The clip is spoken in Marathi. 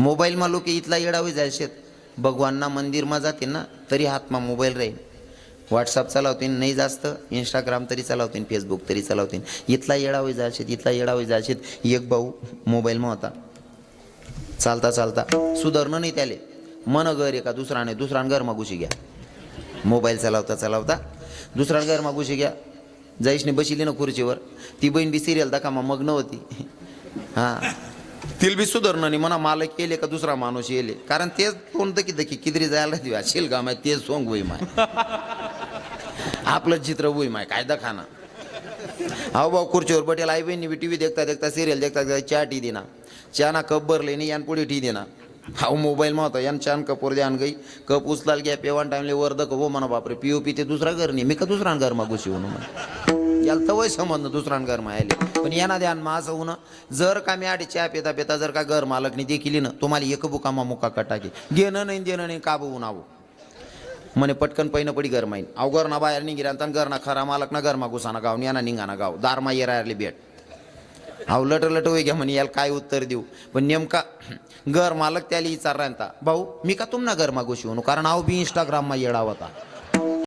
मोबाईलમાં लोक इथला येडावी जायचे भगवानना मंदिરમાં जाते ना तरी हातમાં मोबाईल राहील व्हॉट्सअप चालवतील नाही जास्त इंस्टाग्राम तरी चालवतील फेसबुक तरी चालवतील इथला येडावी जायचे एक भाऊ मोबाईलમાં होता चालता चालता सुधारणं नाही त्याले मन घर एका दुसरान घરમાં घुसी ગયા मोबाईल चालवता चालवता दुसऱ्या घરમાં घुसी ગયા जाईशने बसली ना खुर्चीवर ती बहीण बी सिरियल दाखवा मग्न होती हां तिला बी सुधारणं नाही म्हणा मालक येले का दुसरा माणूस येले कारण तेच कोणतं की किदरी जायला दिवा शिलगा माय तेच सोंग होई माय आपलं चित्र होई माय काय दखाना हाव भाऊ खुर्चीवर बटेल आई बहिणी बी टीव्ही देखता देखता सिरियल देखता चहा टी देना चहा कप भरले नाही यान पुढे टी देना हाव मोबाईलમાં होता यान चान कपूर द्यान गई कप उचलाल गया पेवान टाइमले वर्द कहो म्हणा बापरे पिओ पी ते दुसरा घर नाही मी का दुसरा घરમાં घुसी होऊन याला तवय संबंध दुसरा घરમાં आले पण यांना ध्यान मा असं होणं जर का मी आधी चहा पेता पेता जर का घर मालकनी देखील ना तुम्हाला एक बुकामा मुका कटाकी देणं नाही काबू होऊन आहो म्हणे पटकन पैन पडी घर माहीन अव घरना बाहेर निघिरा घरना खरा मालक ना घरमा घुसाना गाव याना निघाना गाव दारमा ये राहिली भेट अव लट होई घ्या म्हणे याला काय उत्तर देऊ पण नेमका घर मालक त्याला विचार राहता भाऊ मी का तुमना घरमा घुसी होणू कारण अव बी इंस्टाग्राममा येडा होता